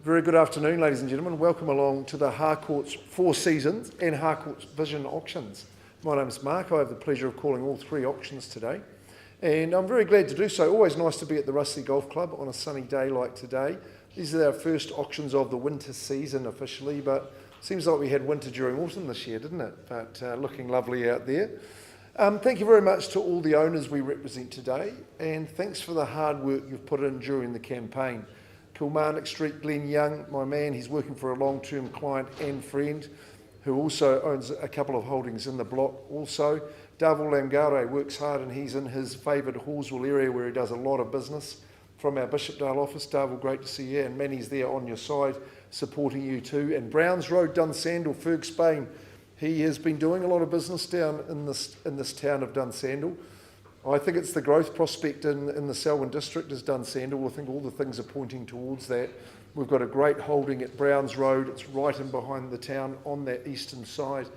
Very good afternoon, ladies and gentlemen. Welcome along to the Harcourts Four Seasons and Harcourts Vision Auctions. My name is Mark. I have the pleasure of calling all three auctions today, and I'm very glad to do so. Always nice to be at the Rusty Golf Club on a sunny day like today. These are our first auctions of the winter season officially, but seems like we had winter during autumn this year, didn't it? But looking lovely out there. Thank you very much to all the owners we represent today, and thanks for the hard work you've put in during the campaign. Kilmarnock Street, Glenn Young, my man, he's working for a long-term client and friend who also owns a couple of holdings in the block also. Davil Lamgare works hard and he's in his favoured Hallsville area where he does a lot of business from our Bishopdale office. Davil, great to see you, and Manny's there on your side supporting you too. And Browns Road, Dunsandel, Ferg Spain, he has been doing a lot of business down in this town of Dunsandel. I think it's the growth prospect in the Selwyn district is Dunsandel. I think all the things are pointing towards that. We've got a great holding at Browns Road. It's right in behind the town on that eastern side.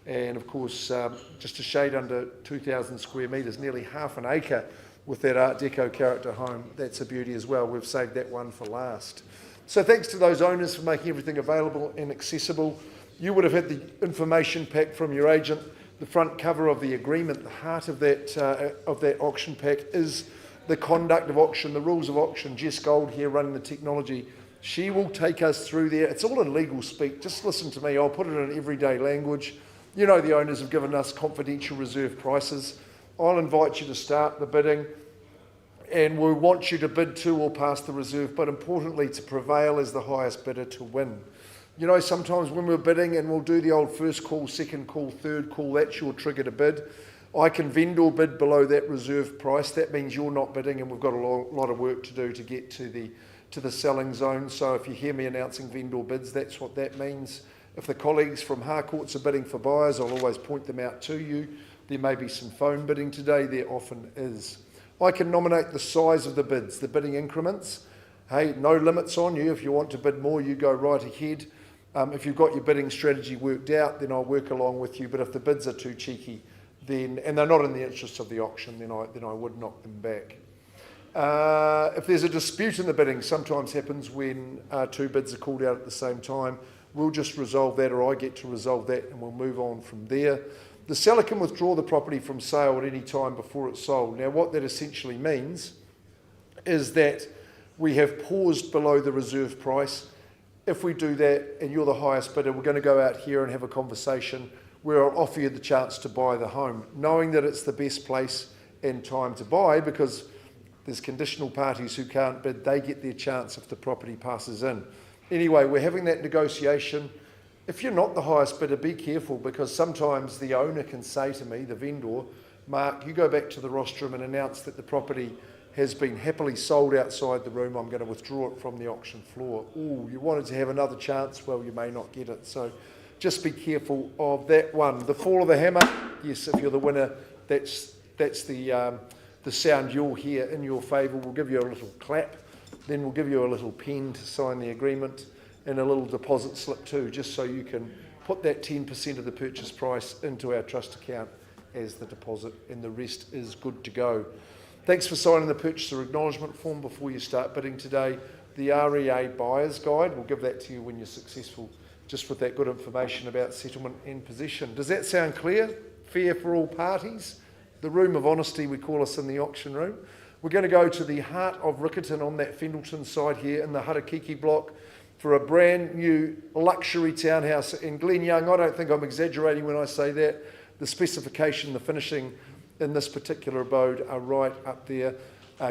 And of course, just a shade under 2,000 square metres, nearly half an acre with that Art Deco character home. That's a beauty as well. We've saved that one for last. So thanks to those owners for making everything available and accessible. You would have had the information pack from your agent. The front cover of the agreement, the heart of that auction pack is the conduct of auction, the rules of auction. Jess Gold here running the technology. She will take us through there. It's all in legal speak. Just listen to me. I'll put it in everyday language. You know the owners have given us confidential reserve prices. I'll invite you to start the bidding, and we want you to bid to or past the reserve, but importantly to prevail as the highest bidder to win. You know, sometimes when we're bidding and we'll do the old first call, second call, third call, that's your trigger to bid. I can vendor bid below that reserve price. That means you're not bidding, and we've got a lot of work to do to get to the selling zone. So if you hear me announcing vendor bids, that's what that means. If the colleagues from Harcourts are bidding for buyers, I'll always point them out to you. There may be some phone bidding today. There often is. I can nominate the size of the bids, the bidding increments. Hey, no limits on you. If you want to bid more, you go right ahead. If you've got your bidding strategy worked out, then I'll work along with you. But if the bids are too cheeky, and they're not in the interest of the auction, then I would knock them back. If there's a dispute in the bidding, sometimes happens when two bids are called out at the same time. We'll just resolve that, or I get to resolve that, and we'll move on from there. The seller can withdraw the property from sale at any time before it's sold. Now, what that essentially means is that we have paused below the reserve price. If we do that and you're the highest bidder, we're going to go out here and have a conversation where I'll offer you the chance to buy the home, knowing that it's the best place and time to buy, because there's conditional parties who can't bid. They get their chance if the property passes in. Anyway, we're having that negotiation. If you're not the highest bidder, be careful, because sometimes the owner can say to me, the vendor, Mark, you go back to the rostrum and announce that the property has been happily sold outside the room. I'm going to withdraw it from the auction floor. Oh, you wanted to have another chance? Well, you may not get it. So just be careful of that one. The fall of the hammer, yes, if you're the winner, that's the sound you'll hear in your favour. We'll give you a little clap, then we'll give you a little pen to sign the agreement, and a little deposit slip too, just so you can put that 10% of the purchase price into our trust account as the deposit, and the rest is good to go. Thanks for signing the purchaser acknowledgement form before you start bidding today. The REA Buyer's Guide, we'll give that to you when you're successful, just with that good information about settlement and possession. Does that sound clear? Fair for all parties? The room of honesty, we call us in the auction room. We're going to go to the heart of Riccarton on that Fendleton side here in the Harakiki block for a brand new luxury townhouse in Glen Young. I don't think I'm exaggerating when I say that. The specification, the finishing in this particular abode are right up there.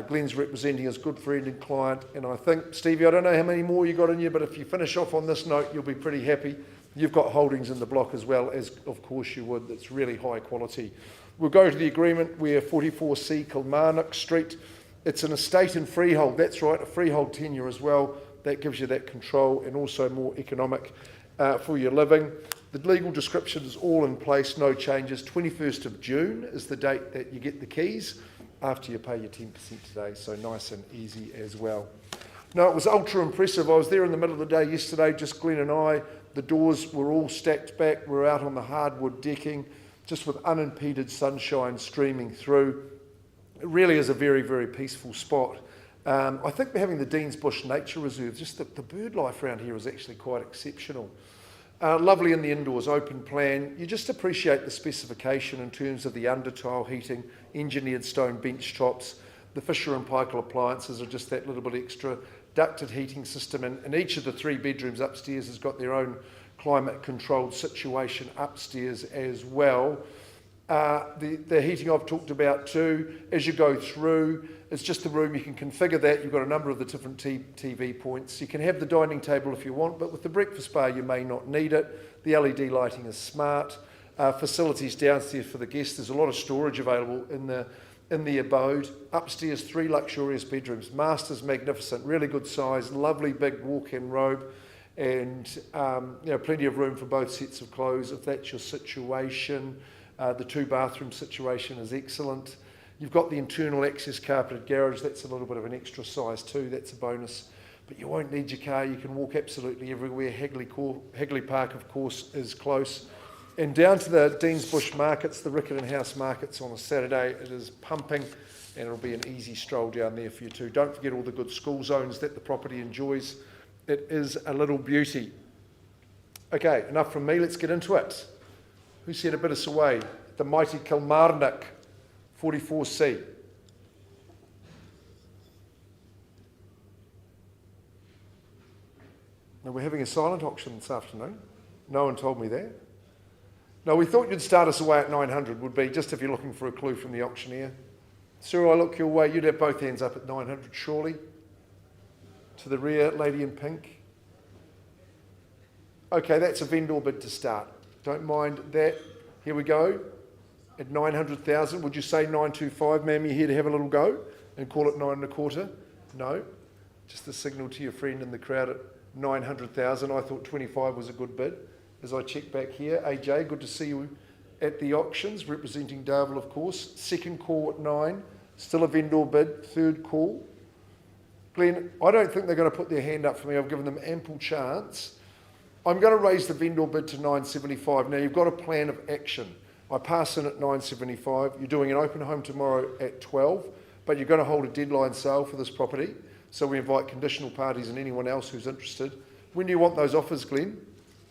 Glenn's representing his good friend and client, and I think, Stevie, I don't know how many more you got in you, but if you finish off on this note, you'll be pretty happy. You've got holdings in the block as well, as of course you would. That's really high quality. We'll go to the agreement. We're 44C Kilmarnock Street. It's an estate and freehold. That's right, a freehold tenure as well. That gives you that control and also more economic for your living. The legal description is all in place, no changes. 21st of June is the date that you get the keys after you pay your 10% today, so nice and easy as well. No, it was ultra impressive. I was there in the middle of the day yesterday, just Glenn and I. The doors were all stacked back. We're out on the hardwood decking, just with unimpeded sunshine streaming through. It really is a very, very peaceful spot. I think we're having the Dean's Bush Nature Reserve. Just the bird life around here is actually quite exceptional. Lovely in the indoors, open plan. You just appreciate the specification in terms of the under-tile heating, engineered stone bench tops. The Fisher and Paykel appliances are just that little bit extra. Ducted heating system, and each of the 3 bedrooms upstairs has got their own climate-controlled situation upstairs as well. The heating I've talked about too. As you go through, it's just the room. You can configure that. You've got a number of the different TV points. You can have the dining table if you want, but with the breakfast bar you may not need it. The LED lighting is smart. Facilities downstairs for the guests. There's a lot of storage available in the abode. Upstairs, 3 luxurious bedrooms. Master's magnificent, really good size, lovely big walk-in robe, and plenty of room for both sets of clothes if that's your situation. The 2-bathroom situation is excellent. You've got the internal access carpeted garage. That's a little bit of an extra size too. That's a bonus. But you won't need your car. You can walk absolutely everywhere. Hagley Park, of course, is close. And down to the Dean's Bush markets, the Riccarton House markets on a Saturday. It is pumping, and it'll be an easy stroll down there for you too. Don't forget all the good school zones that the property enjoys. It is a little beauty. Okay, enough from me. Let's get into it. Who sent a bit us away? The mighty Kilmarnock, 44C. Now we're having a silent auction this afternoon. No one told me that. No, we thought you'd start us away at 900 would be, just if you're looking for a clue from the auctioneer. Sir, I look your way. You'd have both hands up at 900, surely. To the rear, lady in pink. Okay, that's a vendor bid to start. Don't mind that. Here we go. At 900,000, would you say 925, ma'am? You're here to have a little go and call it 925? No. Just a signal to your friend in the crowd at 900,000. I thought 25 was a good bid. As I check back here, AJ, good to see you at the auctions, representing Darvel, of course. Second call at 9. Still a vendor bid. Third call. Glenn, I don't think they're going to put their hand up for me. I've given them ample chance. I'm going to raise the vendor bid to 975. Now, you've got a plan of action. I pass in at 975. You're doing an open home tomorrow at 12, but you're going to hold a deadline sale for this property. So we invite conditional parties and anyone else who's interested. When do you want those offers, Glenn?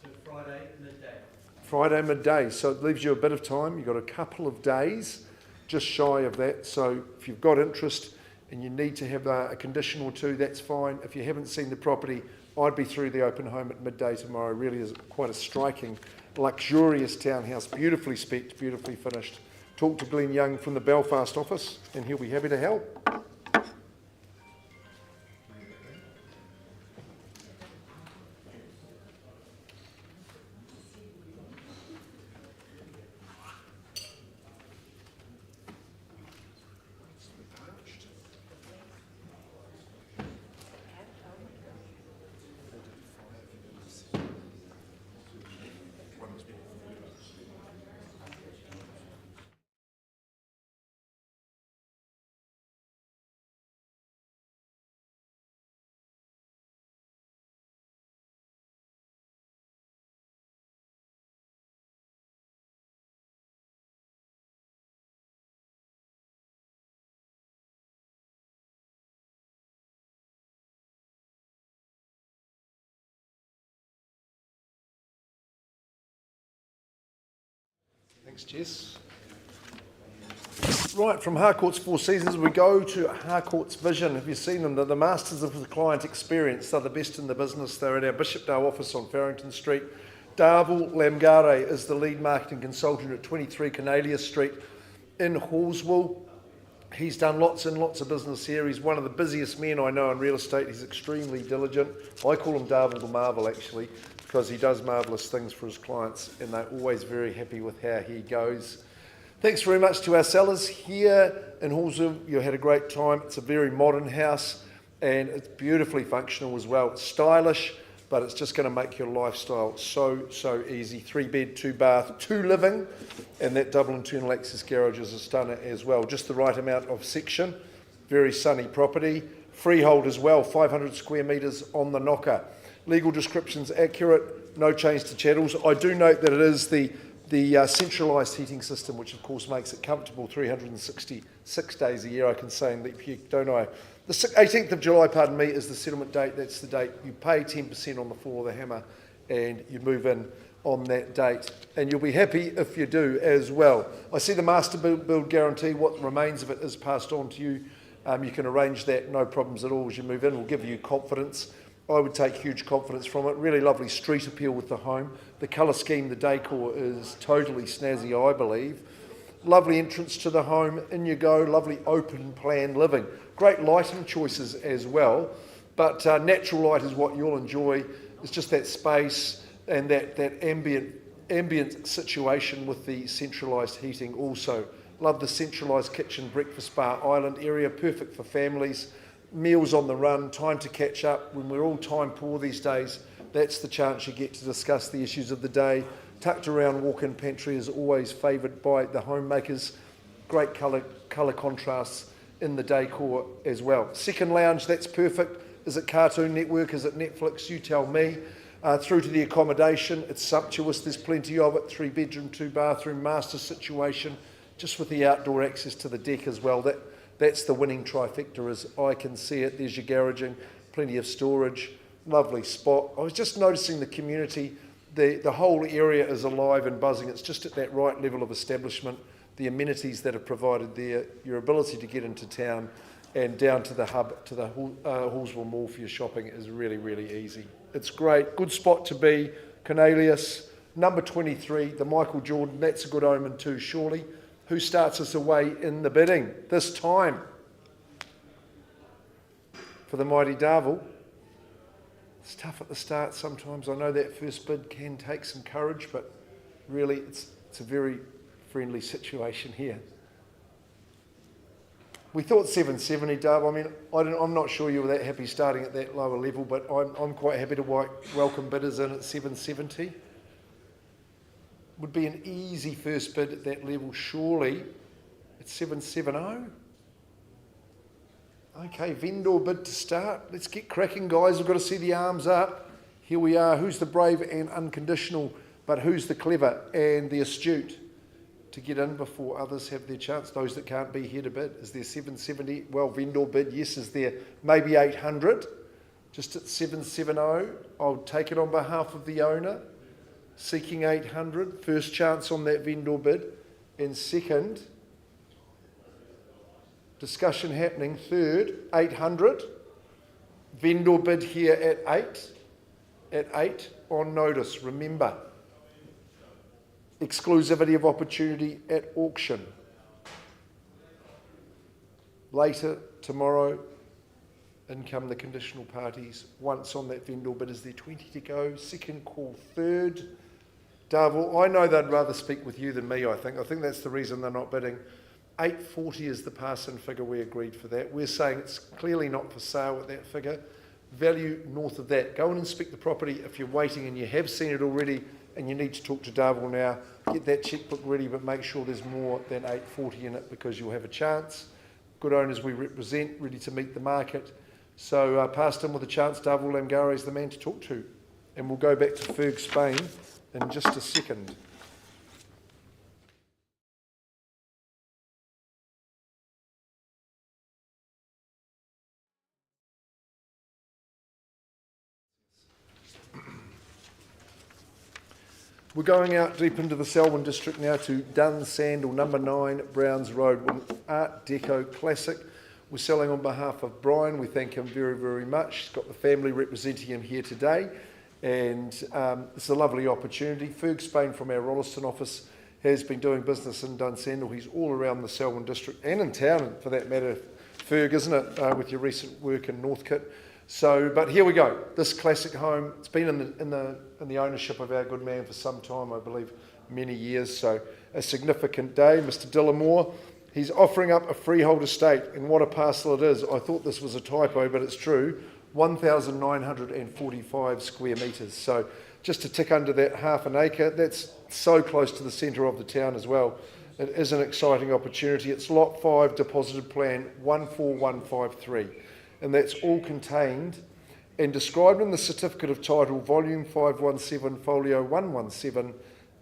So Friday midday. Friday midday. So it leaves you a bit of time. You've got a couple of days, just shy of that. So if you've got interest and you need to have a condition or two, that's fine. If you haven't seen the property, I'd be through the open home at midday tomorrow. Really is quite a striking, luxurious townhouse, beautifully specced, beautifully finished. Talk to Glenn Young from the Belfast office and he'll be happy to help. Thanks, Jess. Right, from Harcourts Four Seasons, we go to Harcourts Vision. Have you seen them? They're the masters of the client experience. They're the best in the business. They're at our Bishopdale office on Farrington Street. Darvel Lamgare is the lead marketing consultant at 23 Cornelia Street in Hallswell. He's done lots and lots of business here. He's one of the busiest men I know in real estate. He's extremely diligent. I call him Darvel the Marvel, actually, because he does marvellous things for his clients and they're always very happy with how he goes. Thanks very much to our sellers here in Hallsville. You had a great time. It's a very modern house and it's beautifully functional as well. It's stylish, but it's just going to make your lifestyle so easy. 3-bed, 2-bath, 2 living, and that double internal access garage is a stunner as well. Just the right amount of section. Very sunny property. Freehold as well, 500 square metres on the knocker. Legal description's accurate, no change to chattels. I do note that it is the centralised heating system, which of course makes it comfortable 366 days a year, I can say, and don't I? The 18th of July, pardon me, is the settlement date. That's the date you pay 10% on the fall of the hammer and you move in on that date. And you'll be happy if you do as well. I see the master build guarantee. What remains of it is passed on to you. You can arrange that, no problems at all as you move in. We'll give you confidence. I would take huge confidence from it. Really lovely street appeal with the home. The colour scheme, the decor is totally snazzy, I believe. Lovely entrance to the home. In you go. Lovely open plan living. Great lighting choices as well. But natural light is what you'll enjoy. It's just that space and that ambient situation with the centralised heating also. Love the centralised kitchen, breakfast bar, island area. Perfect for families. Meals on the run, time to catch up. When we're all time poor these days, that's the chance you get to discuss the issues of the day. Tucked around walk-in pantry is always favoured by the homemakers. Great colour contrasts in the decor as well. Second lounge, that's perfect. Is it Cartoon Network? Is it Netflix? You tell me. Through to the accommodation, it's sumptuous. There's plenty of it. 3-bedroom, 2-bathroom, master situation, just with the outdoor access to the deck as well. That's the winning trifecta as I can see it. There's your garaging, plenty of storage, lovely spot. I was just noticing the community, the whole area is alive and buzzing. It's just at that right level of establishment, the amenities that are provided there, your ability to get into town and down to the hub, to the Hallsville Mall for your shopping is really, really easy. It's great, good spot to be. Cornelius, number 23, the Michael Jordan, that's a good omen too, surely. Who starts us away in the bidding this time? For the mighty Darvel. It's tough at the start sometimes. I know that first bid can take some courage, but really it's a very friendly situation here. We thought 770, Darvel. I mean, I'm not sure you were that happy starting at that lower level, but I'm quite happy to welcome bidders in at 770. Would be an easy first bid at that level, surely. It's 770. Okay, vendor bid to start. Let's get cracking, guys. We've got to see the arms up. Here we are. Who's the brave and unconditional, but who's the clever and the astute to get in before others have their chance? Those that can't be here to bid. Is there 770? Well, vendor bid, yes. Is there maybe 800? Just at 770. I'll take it on behalf of the owner. Seeking 800, first chance on that vendor bid, and second, discussion happening, third, 800, vendor bid here at 8, at 8 on notice. Remember, exclusivity of opportunity at auction. Later tomorrow, in come the conditional parties. Once on that vendor bid, is there 20 to go? Second call, third. Darvel, I know they'd rather speak with you than me, I think. I think that's the reason they're not bidding. 840 is the pass-in figure we agreed for that. We're saying it's clearly not for sale at that figure. Value north of that. Go and inspect the property if you're waiting and you have seen it already and you need to talk to Darvel now. Get that checkbook ready, but make sure there's more than 840 in it because you'll have a chance. Good owners we represent, ready to meet the market. So passed in with a chance. Darvel Lamgare is the man to talk to. And we'll go back to Ferg, Spain in just a second. We're going out deep into the Selwyn district now to Dunsandel, number 9 Browns Road, an Art Deco classic. We're selling on behalf of Brian. We thank him very, very much. He's got the family representing him here today. And it's a lovely opportunity. Ferg Spain from our Rolleston office has been doing business in Dunsandel. He's all around the Selwyn district and in town, for that matter, Ferg, isn't it, with your recent work in Northcote. So, but here we go. This classic home, it's been in the ownership of our good man for some time, I believe, many years. So, a significant day. Mr. Dillamore, he's offering up a freehold estate, and what a parcel it is. I thought this was a typo, but it's true. 1,945 square metres. So, just to tick under that half an acre, that's so close to the centre of the town as well. It is an exciting opportunity. It's Lot 5, deposited plan 14153. And that's all contained and described in the Certificate of Title, Volume 517, Folio 117,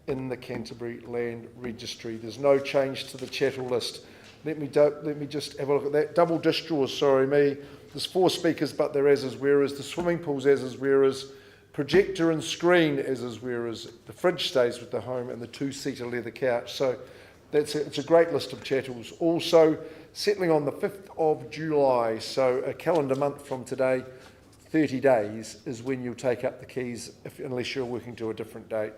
in the Canterbury Land Registry. There's no change to the chattel list. Let me just have a look at that. Double dish drawers, sorry me. There's 4 speakers, but they're as is where is. The swimming pool's as is where is. Projector and screen as is where is. The fridge stays with the home and the 2-seater leather couch. So it's a great list of chattels. Also, settling on the 5th of July, so a calendar month from today, 30 days is when you'll take up the keys, unless you're working to a different date.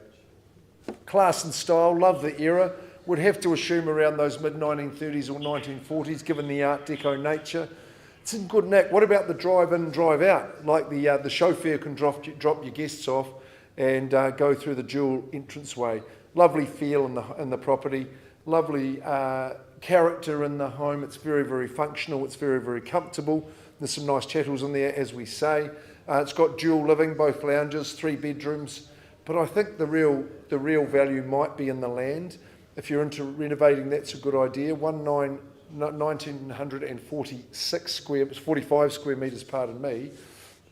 Class and style, love the era. Would have to assume around those mid-1930s or 1940s, given the Art Deco nature. It's in good nick. What about the drive-in, drive-out? Like the chauffeur can drop your guests off and go through the dual entranceway. Lovely feel in the property. Lovely character in the home. It's very, very functional. It's very, very comfortable. There's some nice chattels in there, as we say. It's got dual living, both lounges, 3 bedrooms. But I think the real value might be in the land. If you're into renovating, that's a good idea. 45 square metres, pardon me,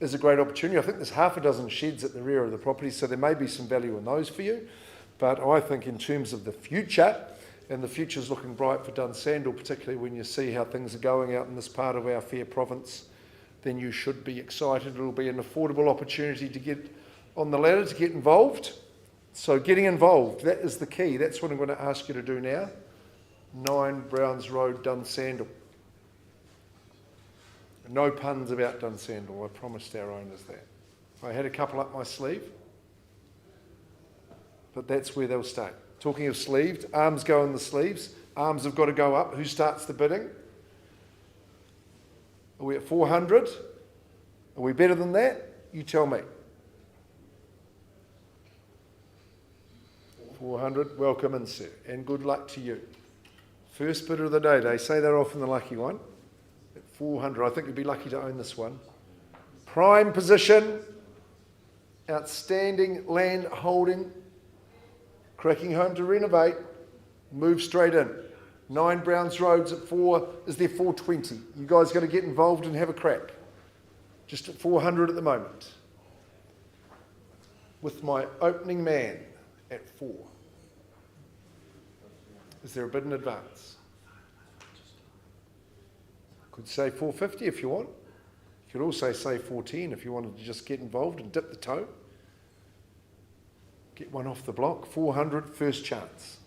is a great opportunity. I think there's half a dozen sheds at the rear of the property, so there may be some value in those for you. But I think in terms of the future, and the future's looking bright for Dunsandel, particularly when you see how things are going out in this part of our fair province, then you should be excited. It'll be an affordable opportunity to get on the ladder, to get involved. So getting involved, that is the key. That's what I'm going to ask you to do now. 9 Browns Road, Dunsandel. No puns about Dunsandel, I promised our owners that. I had a couple up my sleeve, but that's where they'll stay. Talking of sleeved, arms go in the sleeves. Arms have got to go up. Who starts the bidding? Are we at 400? Are we better than that? You tell me. 400, welcome in, sir, and good luck to you. First bidder of the day. They say they're often the lucky one. At 400, I think you'd be lucky to own this one. Prime position, outstanding land holding, cracking home to renovate, move straight in. 9 Browns Roads at 4, is there 420? You guys got to get involved and have a crack. Just at 400 at the moment. With my opening man at 4. Is there a bid in advance? Could say 450 if you want. You could also say 410 if you wanted to just get involved and dip the toe. Get one off the block. 400, first chance.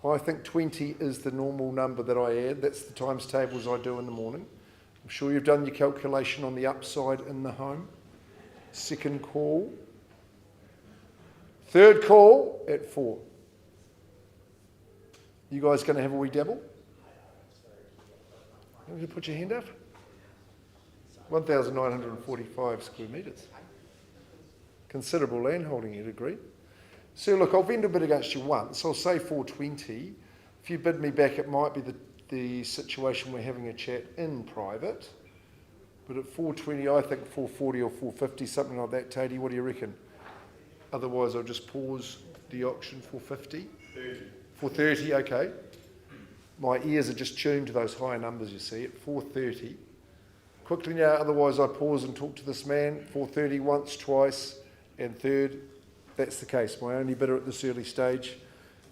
I think 20 is the normal number that I add. That's the times tables I do in the morning. I'm sure you've done your calculation on the upside in the home. Second call. Third call at 4. You guys going to have a wee dabble? You want to put your hand up? 1,945 square metres. Considerable land holding, you'd agree. So look, I'll vend a bit against you once. I'll say 420. If you bid me back, it might be the situation we're having a chat in private. But at 420, I think 440 or 450, something like that. Tatey, what do you reckon? Otherwise, I'll just pause the auction. 450? 430, okay. My ears are just tuned to those higher numbers, you see, at 430. Quickly now, otherwise I pause and talk to this man. 430 once, twice, and third. That's the case. My only bidder at this early stage.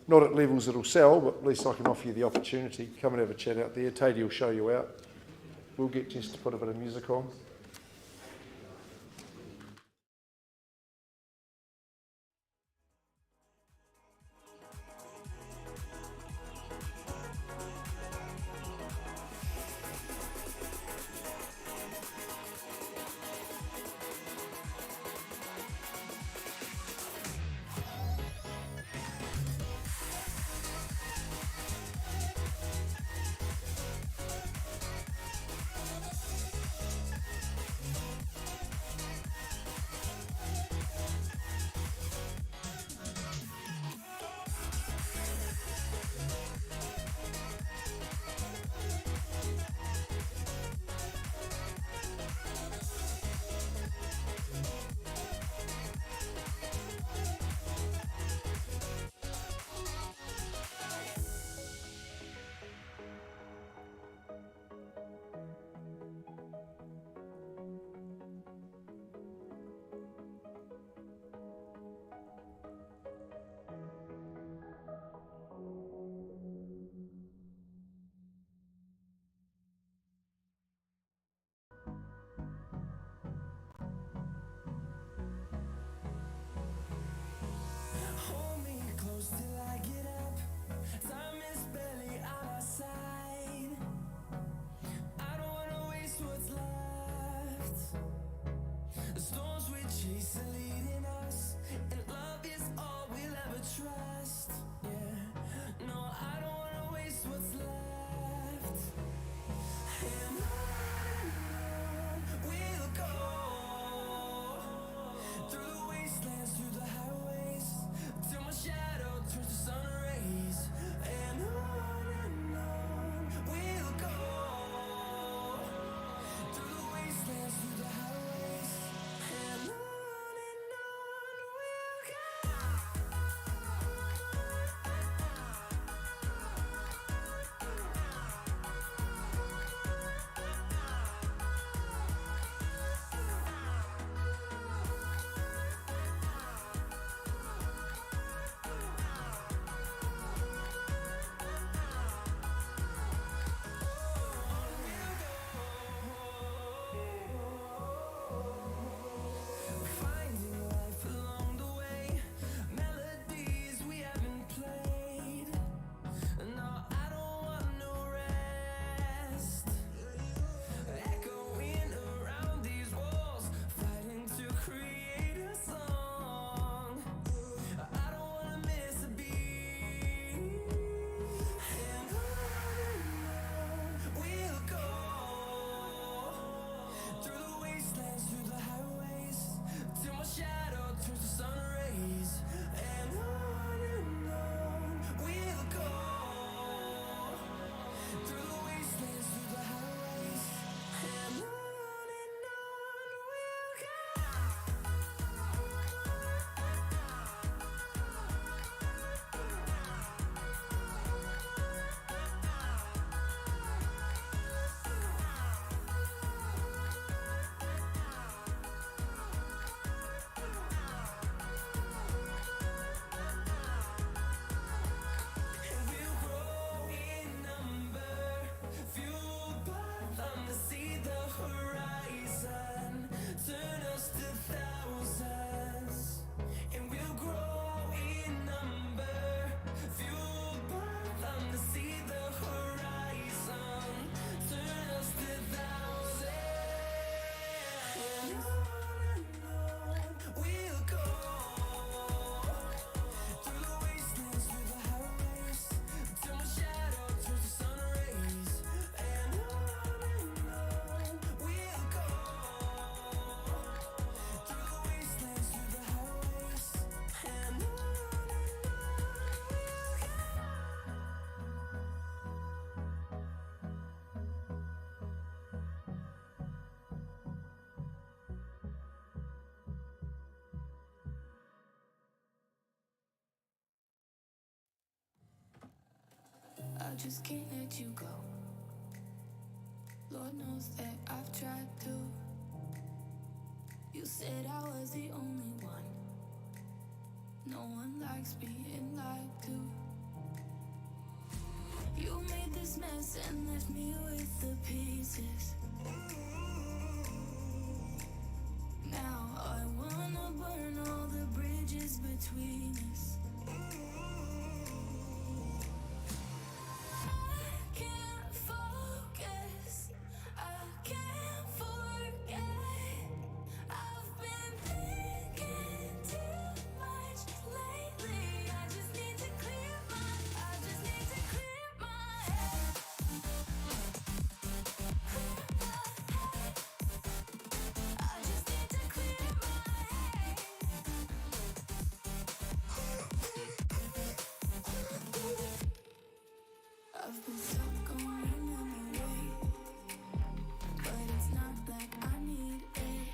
Not at levels that'll sell, but at least I can offer you the opportunity. Come and have a chat out there. Tatey will show you out. We'll get Jess to put a bit of music on. I just can't let you go. Lord knows that I've tried to. You said I was the only one. No one likes being lied to. You made this mess and left me with the pieces. Now I wanna burn all the bridges between us. I can't focus, I can't forget. I've been thinking too much lately. I just need to clear my head. I just need to clear my head. I've been stuck on your memory, but it's not like I need it.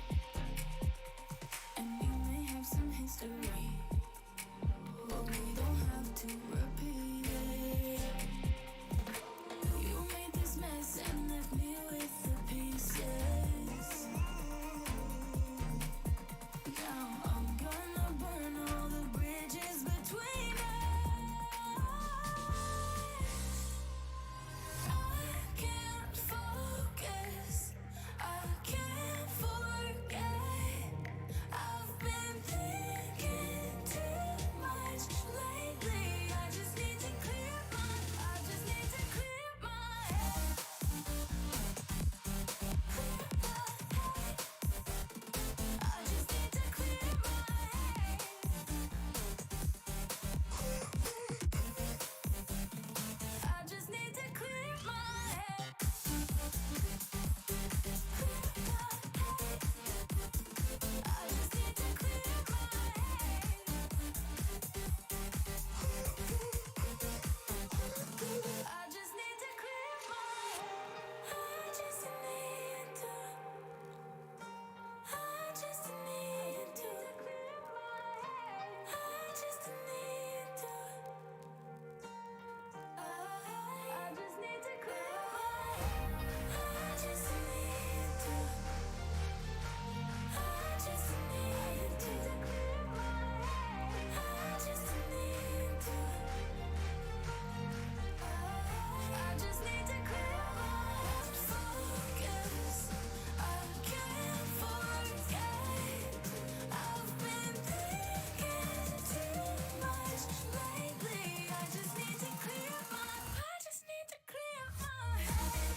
And we may have some history, but we don't have to repeat it. You made this mess and left me with the pieces. Now I'm gonna burn all the bridges between us. I can't focus, I can't forget. I've been thinking too much lately. I just need to clear my head. I just need to clear my head. I just need to clear my head. I just need to clear my head. I just need to clear my head. I just need to. I just need to clear my head. I just need to. I just need to clear my head. I just need to. I just need to clear my head. I just need to. I just need to clear my head. Focus. I can't forget. I've been thinking too much lately. I just need to clear my. I just need to clear my head.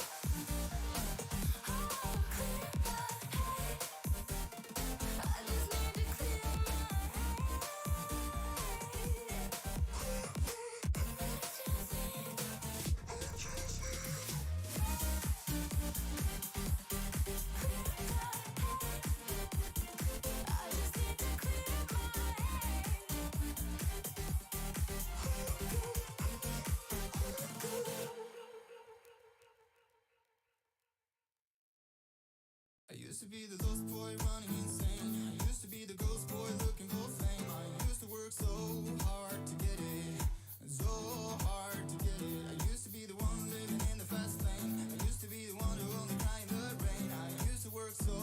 Oh, clear my head. I just need to clear my head. I just need to clear my I used to be the lost boy running insane. I used to be the ghost boy looking for fame. I used to work so hard to get it, so hard to get it. I used to be the one living in the fast lane. I used to be the one who only cried in the rain. I used to work so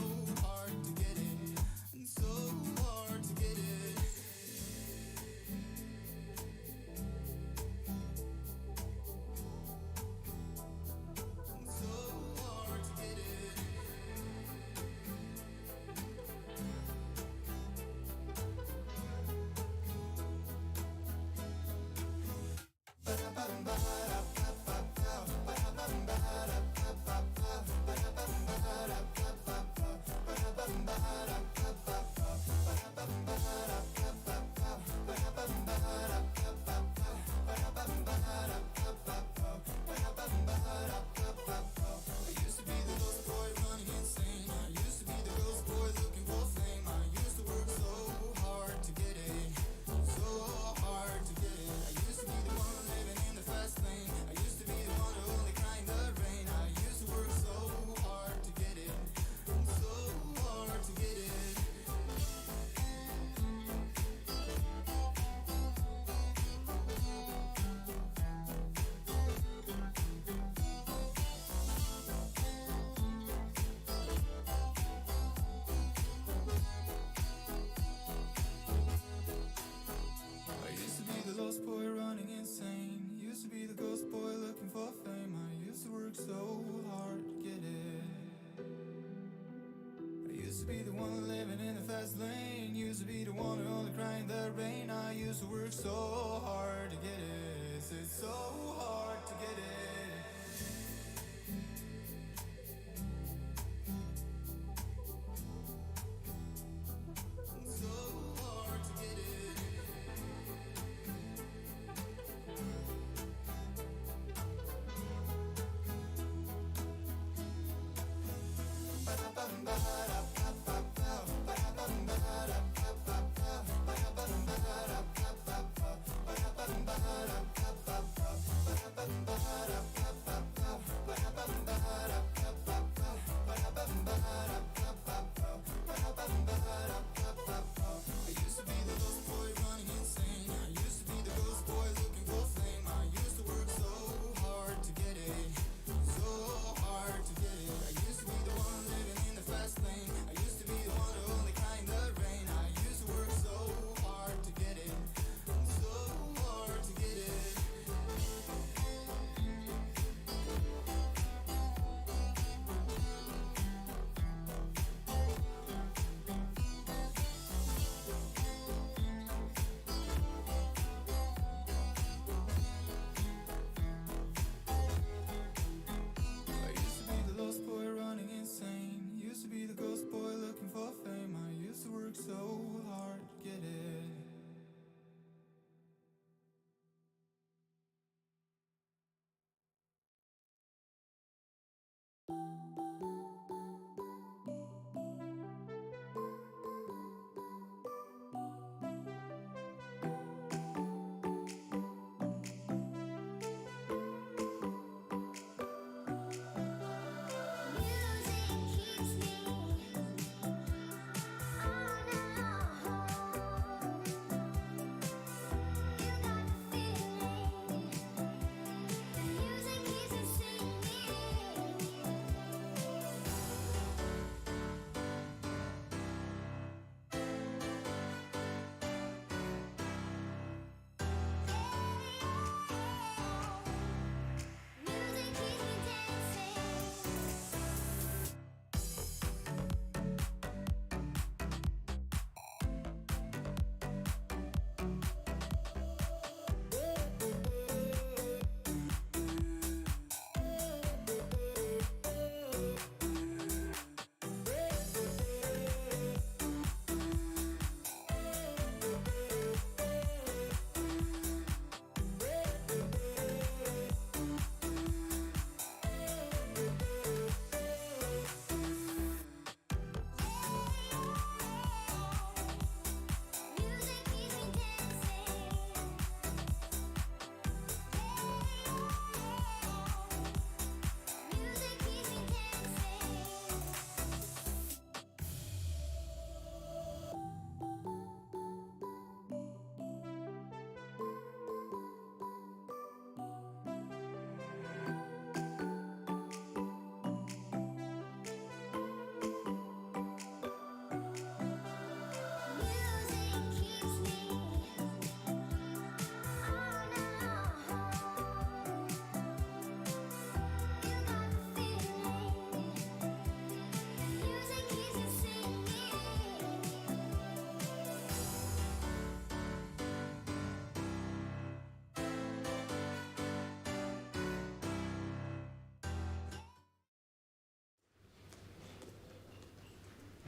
hard to get it, and so hard to get it. And so hard to get it. to be the one living in the fast lane. Used to be the one who only cried in the rain. I used to work so hard to get it. It's so hard to get it.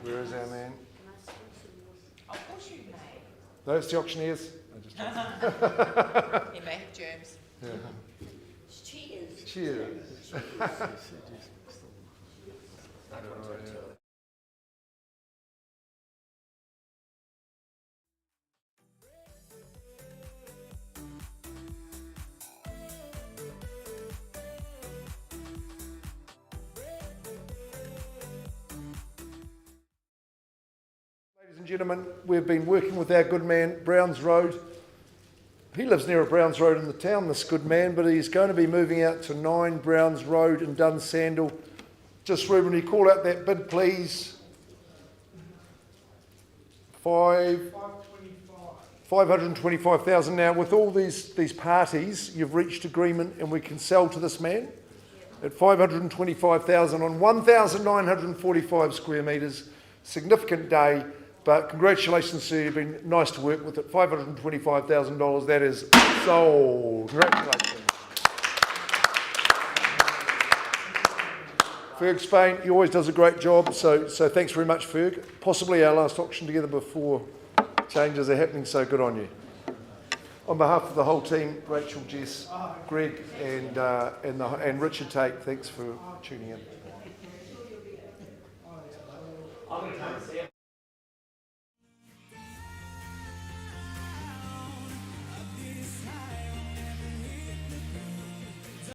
Where is our man? Of course you may. Those the auctioneers? He may have germs. Yeah. Cheers. Cheers. Ladies and gentlemen, we've been working with our good man, Browns Road. He lives near a Browns Road in the town, this good man, but he's going to be moving out to 9 Browns Road in Dunsandel. Just Ruben, you call out that bid, please. 525,000. Now, with all these parties, you've reached agreement and we can sell to this man at 525,000 on 1,945 square metres, significant day, but congratulations to you. You've been nice to work with. At $525,000, that is sold. Congratulations. Ferg Spain, he always does a great job, so thanks very much, Ferg. Possibly our last auction together before changes are happening, so good on you. On behalf of the whole team, Rachel, Jess, Greg and Richard Tate, thanks for tuning in.